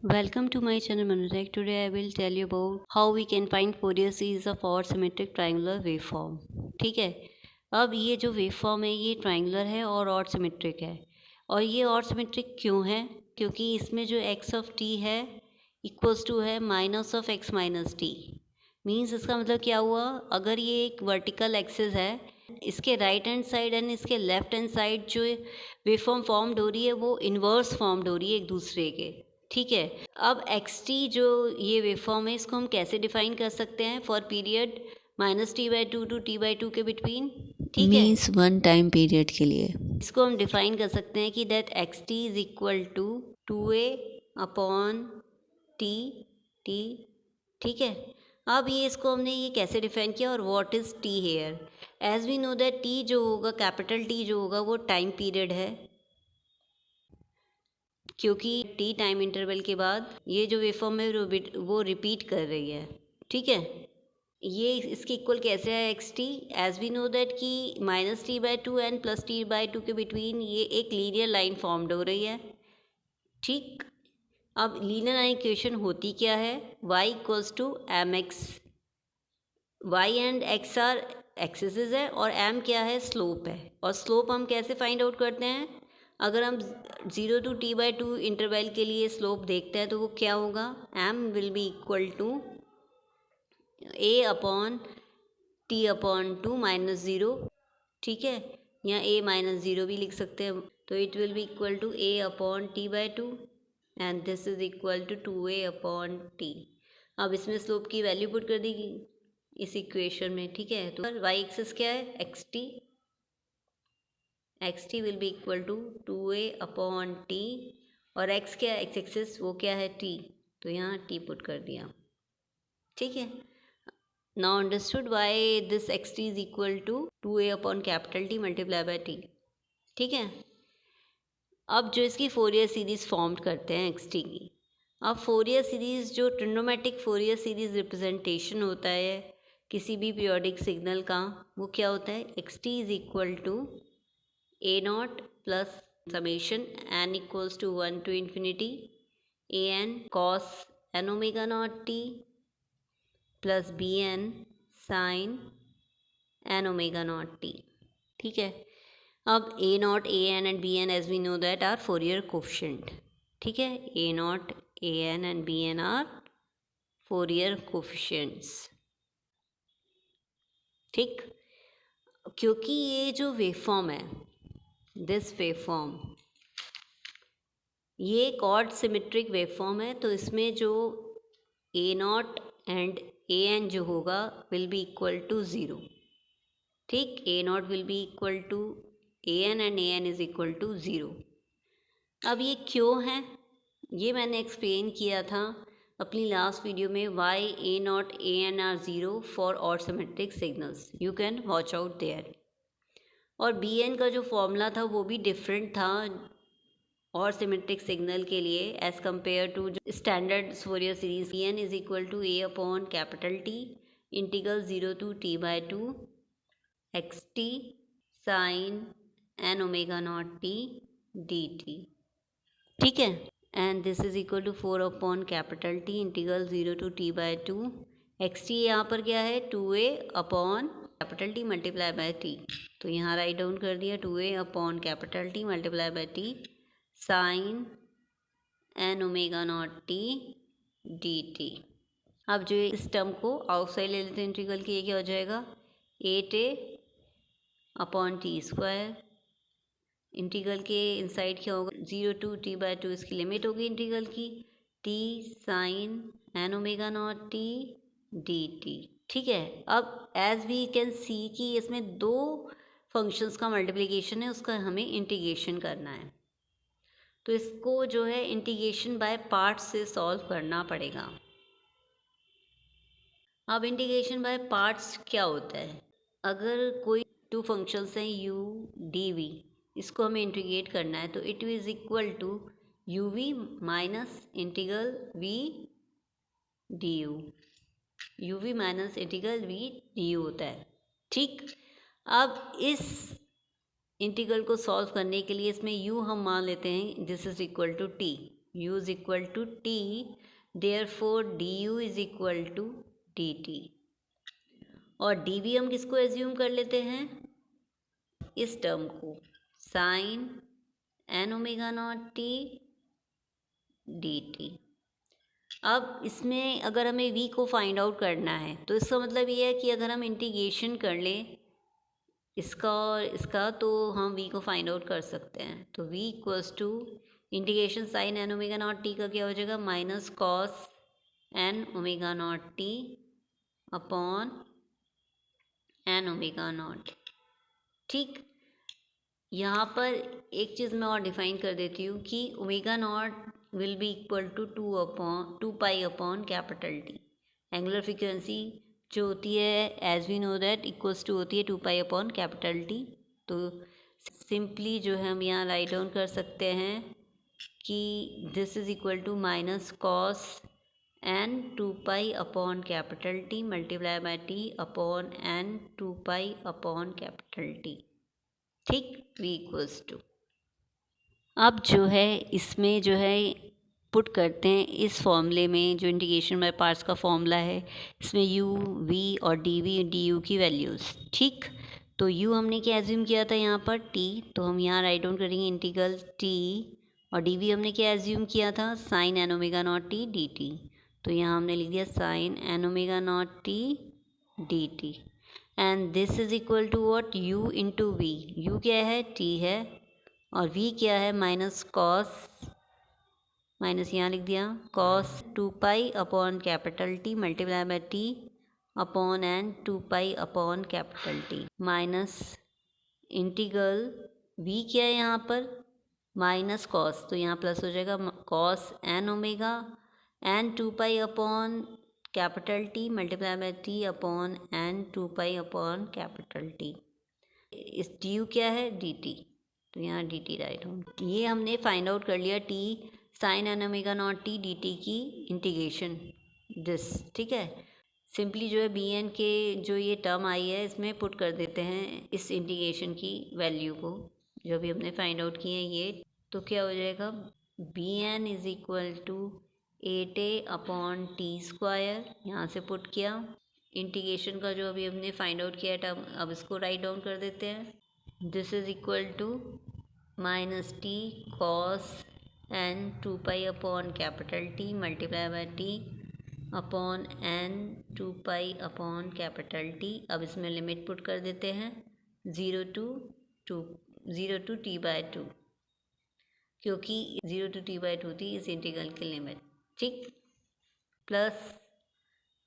Welcome to my channel Manutech. Today I will tell you about how we can find Fourier series of odd symmetric triangular waveform. ठीक है, अब ये जो waveform है ये triangular है और ऑड सिमेट्रिक है। और ये ऑड सिमेट्रिक क्यों है? क्योंकि इसमें जो x ऑफ t है इक्वल्स टू है minus of x minus T. Means इसका मतलब क्या हुआ, अगर ये एक वर्टिकल एक्सिस है, इसके राइट हैंड साइड एंड इसके लेफ्ट हैंड साइड जो वेवफॉर्म फॉर्म्ड हो रही है वो इन्वर्स फॉर्म्ड हो रही है एक दूसरे के। ठीक है, अब एक्स टी जो ये वेवफॉर्म है इसको हम कैसे डिफाइन कर सकते हैं? For period -t/2 to t/2 के बिटवीन। ठीक है, मीन्स वन टाइम पीरियड के लिए। इसको हम डिफाइन कर सकते हैं कि that x t is equal to 2a upon t t. ठीक है, अब ये इसको हमने ये कैसे डिफाइन किया और what is t here? As we know that t जो होगा, कैपिटल टी जो होगा वो टाइम पीरियड है, क्योंकि टी टाइम इंटरवल के बाद ये जो वेवफॉर्म है वो रिपीट कर रही है। ठीक है, ये इसके इक्वल कैसे है x t? As we know that कि -t/2 एंड +t/2 के बिटवीन ये एक लीनियर लाइन फॉर्म्ड हो रही है। ठीक, अब लीनियर लाइन इक्वेशन होती क्या है? y equals to m x. Y and x are axis है और m क्या है? स्लोप है। और स्लोप हम कैसे फाइंड आउट करते हैं? अगर हम 0 टू t/2 इंटरवल के लिए स्लोप देखते हैं तो वो क्या होगा? m will be equal to a upon t upon 2 -0। ठीक है, या a -0 भी लिख सकते हैं। तो it will be equal to a upon t/2 and this is equal to 2a upon t। अब इसमें स्लोप की वैल्यू पुट कर दी इस इक्वेशन में। ठीक है, तो y एक्सिस क्या है? X t will be equal to 2a upon t, और x क्या है? एक्स एक्सिस वो क्या है? t। तो यहाँ t पुट कर दिया। ठीक है, now understood why this x t is equal to 2a upon capital T multiply by t. ठीक है, अब जो इसकी फोरियर सीरीज फॉर्म करते हैं एक्स टी की। अब फोरियर सीरीज जो ट्रिग्नोमेट्रिक फोरियर सीरीज रिप्रेजेंटेशन होता है किसी भी पीरियोडिक सिग्नल का, वो क्या होता है? X t is equal to a not plus summation n equals to 1 to infinity a n cos n omega not t plus b n sine n omega not t. ठीक है, अब a not a n and b n as we know that are Fourier coefficient. ठीक है, a not a n and b n are Fourier coefficients. ठीक, क्योंकि ये जो waveform है, दिस वेवफॉर्म ये एक ऑड सिमेट्रिक वेवफॉर्म है, तो इसमें जो a not and a n जो होगा विल बी इक्वल टू 0। ठीक, a not will be equal to a n and a n is equal to 0। अब ये क्यों है ये मैंने एक्सप्लेन किया था अपनी लास्ट वीडियो में, why a not a n are 0 for odd symmetric signals. You can watch out there. और बी एन का जो फॉर्मूला था वो भी डिफरेंट था और सिमेट्रिक सिग्नल के लिए as compare to standard Fourier series. B n is equal to a upon capital t integral 0 to t/2 x t sine n omega not t d t. ठीक है, and this is equal to 4 upon capital t integral 0 to t/2 x t यहाँ पर क्या है? 2a upon capital T multiply by t. तो यहाँ write down कर दिया 2a upon capital T multiply by t sine n omega not t d t. अब जो इस टर्म को आउटसाइड ले लेते हैं इंटीग्रल की, ये क्या हो जाएगा? 8a upon t square. Integral के इनसाइड क्या होगा? 0 टू t/2 इसकी लिमिट होगी इंटीग्रल की, t sine n omega not t d t. ठीक है, अब एज वी कैन सी कि इसमें दो फंक्शंस का मल्टीप्लिकेशन है, उसका हमें इंटीग्रेशन करना है। तो इसको जो है इंटीग्रेशन बाय पार्ट्स से सॉल्व करना पड़ेगा। अब इंटीग्रेशन बाय पार्ट्स क्या होता है? अगर कोई टू फंक्शंस हैं u डी वी, इसको हमें इंटीग्रेट करना है, तो it is equal to u v minus integral v d u v minus integral v d होता है। ठीक, अब इस इंटीग्रल को सॉल्व करने के लिए इसमें u हम मान लेते हैं this is equal to t. u is equal to t, therefore d u is equal to d t. और डी वी हम किसको एज्यूम कर लेते हैं, इस टर्म को, sine n omega not t d t. अब इसमें अगर हमें v को फाइंड आउट करना है तो इसका मतलब ये है कि अगर हम इंटीग्रेशन कर लें इसका और इसका तो हम v को फाइंड आउट कर सकते हैं। तो v equals to integration sine n omega not t का क्या हो जाएगा, minus cos n omega not t upon n omega naught. ठीक, यहाँ पर एक चीज़ मैं और डिफाइन कर देती हूँ कि omega naught will be equal to 2 pi upon capital t. Angular frequency जो होती है as we know that equals to होती है 2 पाई अपॉन कैपिटल टी। तो सिंपली जो है हम यहाँ राइट डाउन कर सकते हैं कि this is equal to minus cos n 2 pi upon capital T multiply by t upon n 2 pi upon capital t. ठीक, v इक्वल्स टू, अब जो है इसमें जो है पुट करते हैं इस फॉर्मूले में जो इंटीग्रेशन बाय पार्ट्स का फॉर्मूला है, इसमें u v और dv du की वैल्यूज़। ठीक, तो u हमने क्या एज्यूम किया था यहाँ पर t, तो हम यहाँ राइट डाउन करेंगे इंटीग्रल t, और dv हमने क्या एज्यूम किया था, sine n omega not t d t. तो यहाँ हमने लिख दिया sine n omega not t d t, and this is equal to what, u into v. u क्या है, t है, और v क्या है, माइनस कॉस, माइनस यहाँ लिख दिया cos 2 pi upon capital T multiply by t upon n 2 pi upon capital t, minus integral v क्या है यहाँ पर, माइनस कॉस, तो यहाँ प्लस हो जाएगा cos n omega n 2 pi upon capital T multiply by t upon n 2 pi upon capital t. इस d u क्या है, डी टी, तो यहाँ डी टी राइट हो। ये हमने फाइंड आउट कर लिया t sine n omega not t d t की इंटीग्रेशन दिस। ठीक है, सिंपली जो है बी एन के जो ये टर्म आई है इसमें पुट कर देते हैं इस इंटीग्रेशन की वैल्यू को जो भी हमने फाइंड आउट किए हैं ये। तो क्या हो जाएगा, b n is equal to 8a upon t square, यहाँ से पुट किया इंटीग्रेशन का जो अभी हमने फाइंड आउट किया टर्म, अब इसको राइट डाउन कर देते हैं। This is equal to minus t cos n 2 pi upon capital T multiply by t upon n 2 pi upon capital t. अब इसमें लिमिट पुट कर देते हैं 0 टू टी बाय 2, क्योंकि 0 टू टी बाय 2 थी इस इंटीग्रल की लिमिट। ठीक, plus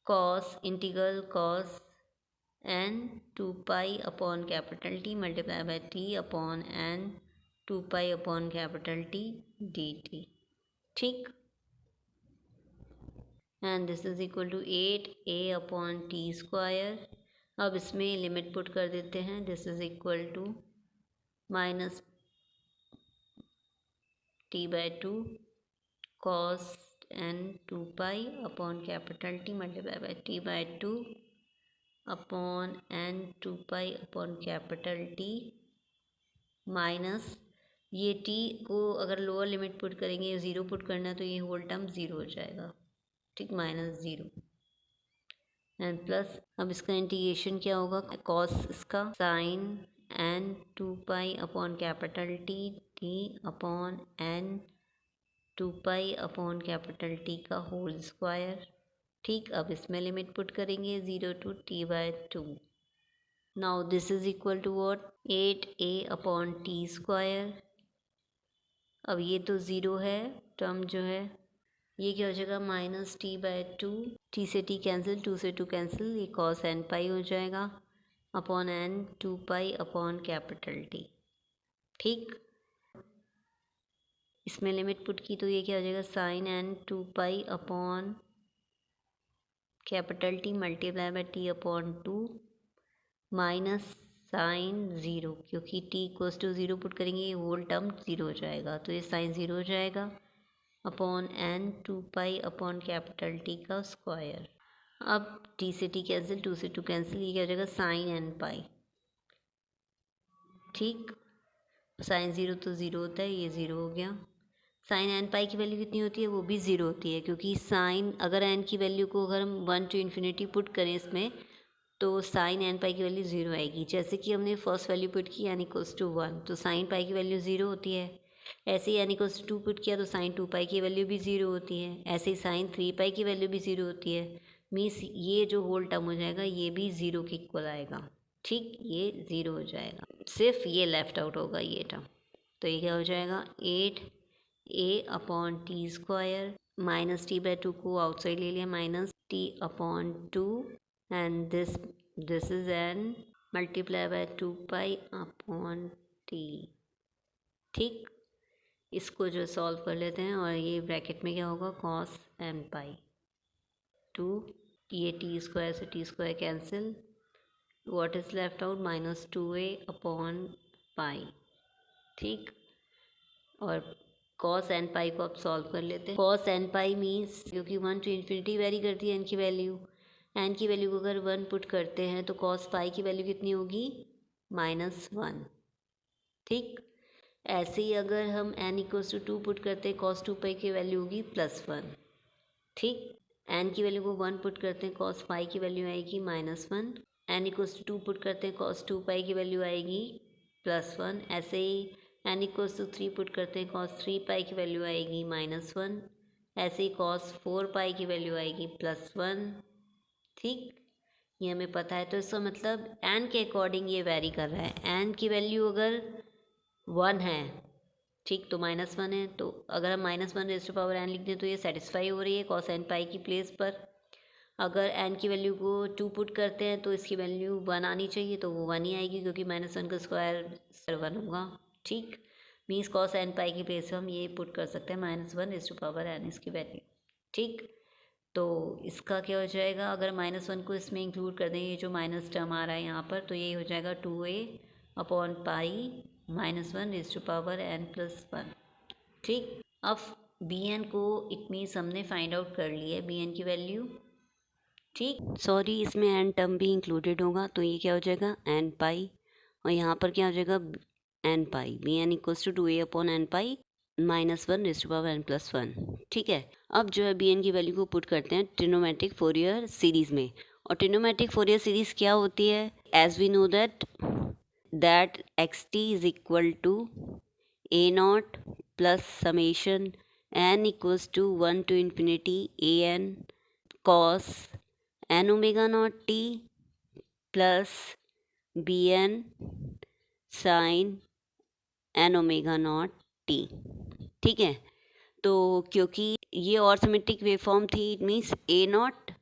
cos integral cos n 2 pi upon capital T multiply by t upon n 2 pi upon capital T d t. ठीक, and this is equal to 8a upon t square. अब इसमें limit put कर देते हैं, this is equal to minus t by 2 cos n 2 pi upon capital T multiply by t by 2 upon n 2 pi upon capital t, minus ये T को अगर lower limit put करेंगे 0 put करना है तो ये होल टर्म 0 हो जाएगा। ठीक, माइनस 0 एंड प्लस, अब इसका इंटीग्रेशन क्या होगा, कॉस इसका sine n 2 pi upon capital t upon n 2 pi upon capital t का होल स्क्वायर। ठीक, अब इसमें लिमिट पुट करेंगे 0 to t by 2। Now this is equal to what, 8a upon t square. अब ये तो 0 है टर्म जो है, ये क्या हो जाएगा, माइनस टी बाय 2, टी से टी कैंसिल, 2 से 2 कैंसिल, ये कॉस एन पाई हो जाएगा upon n 2 pi upon capital t. ठीक, इसमें लिमिट पुट की तो ये क्या हो जाएगा, sine n 2 pi upon capital T multiply by t upon 2 minus sine 0, क्योंकि टी इक्वल्स टू 0 पुट करेंगे ये होल टर्म 0 हो जाएगा, तो ये साइन 0 हो जाएगा upon n 2 pi upon capital t का स्क्वायर। अब टी से टी कैंसिल, 2 से 2 कैंसिल, ये क्या हो जाएगा, साइन एन पाई। ठीक, साइन 0 तो 0 होता है, ये 0 हो गया, साइन एन पाई की वैल्यू कितनी होती है, वो भी ज़ीरो होती है, क्योंकि साइन अगर एन की वैल्यू को अगर हम 1 to इन्फिनिटी पुट करें इसमें, तो साइन एन पाई की वैल्यू ज़ीरो आएगी। जैसे कि हमने फर्स्ट वैल्यू पुट की एन इक्वल्स टू 1, तो साइन पाई की वैल्यू ज़ीरो होती है। ऐसे ही एन इक्वल्स टू 2 पुट किया तो साइन 2 पाई की वैल्यू भी ज़ीरो होती है। ऐसे ही साइन 3 पाई की वैल्यू भी ज़ीरो होती है। मीन्स ये जो होल टर्म हो जाएगा ये भी ज़ीरो के इक्वल आएगा। ठीक, ये ज़ीरो हो जाएगा, सिर्फ ये लेफ्ट आउट होगा ये टर्म। तो ये क्या हो जाएगा, 8a/t² minus T by two को आउटसाइड ले लिया, minus t/2 and this is n multiply by 2π/t। ठीक, इसको जो सॉल्व कर लेते हैं और ये ब्रैकेट में क्या होगा, cos n पाई टू, ये t² से t² cancel, what is left out, -2a/पाई। ठीक, और cos n पाई को अब सॉल्व कर लेते हैं। cos n पाई मीन्स, क्योंकि 1 to इन्फिनिटी वेरी करती है n की वैल्यू, n की वैल्यू को अगर 1 पुट करते हैं तो cos पाई की वैल्यू कितनी होगी, -1। ठीक, ऐसे ही अगर हम n इक्वल्स टू 2 पुट करते हैं, cos 2 पाई की वैल्यू होगी +1। ठीक, n की वैल्यू को 1 पुट करते हैं, cos पाई की वैल्यू आएगी -1। n इक्वल्स टू 2 पुट करते हैं, cos 2 पाई की वैल्यू आएगी +1। ऐसे ही n इक्वल्स टू 3 पुट करते हैं, cos 3 पाई की वैल्यू आएगी -1। ऐसे ही cos 4 पाई की वैल्यू आएगी +1। ठीक, ये हमें पता है, तो इसका मतलब n के अकॉर्डिंग ये वेरी कर रहा है। n की वैल्यू अगर 1 है, ठीक, तो -1 है, तो अगर हम -1 लिख दें तो ये सेटिस्फाई हो रही है cos n पाई की प्लेस पर। अगर n की वैल्यू को 2 पुट करते हैं तो इसकी वैल्यू 1 आनी चाहिए, तो वो 1 ही आएगी, क्योंकि -1 का स्क्वायर 1 होगा। ठीक, मीन्स cos n पाई की प्लेस पर हम ये पुट कर सकते हैं -1 इसकी वैल्यू। ठीक, तो इसका क्या हो जाएगा, अगर -1 को इसमें इंक्लूड कर दें, ये जो माइनस टर्म आ रहा है यहाँ पर, तो ये हो जाएगा 2a/पाई -1 ठीक, अब bn को इट मीन्स हमने फाइंड आउट कर लिया है bn की वैल्यू। ठीक, सॉरी, इसमें n टर्म भी इंक्लूडेड होगा, तो ये क्या हो जाएगा n पाई, और यहाँ पर क्या हो जाएगा n pi, bn equals to 2a/n pi -1 ठीक है। अब जो है bn की वैल्यू को पुट करते हैं ट्रिग्नोमेट्रिक फोरियर सीरीज में, और ट्रिग्नोमेट्रिक फोरियर सीरीज क्या होती है, as we know that xt is equal to a0 plus summation n equals to 1 to infinity an cos n omega naught t plus bn sine n omega naught t। ठीक है, तो क्योंकि ये ऑर्थोमेटिक waveform थी, it means a0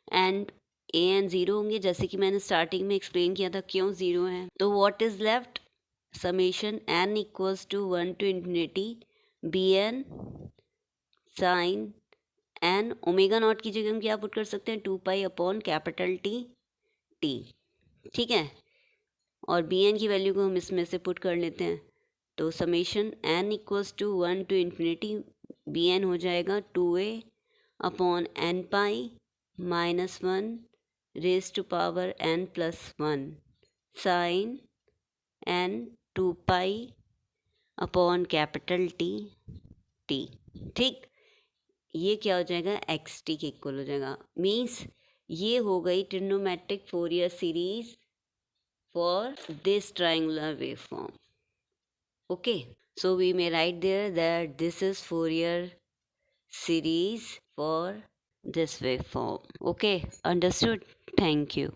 and an zero होंगे, जैसे कि मैंने स्टार्टिंग में एक्सप्लेन किया था क्यों ज़ीरो है। तो what is left, summation n equals to 1 to infinity bn sine n omega naught की जगह हम क्या पुट कर सकते हैं, 2π/T। ठीक है, और bn की वैल्यू को हम इसमें से पुट कर लेते हैं, तो summation n equals to 1 to infinity bn हो जाएगा 2a/n pi -1 raise to power n+1 sine n 2π/T। ठीक, ये क्या हो जाएगा, xt के इक्वल हो जाएगा। मीन्स ये हो गई trigonometric Fourier series for this triangular waveform. Okay, so we may write there that this is Fourier series for this waveform. Okay, understood? Thank you.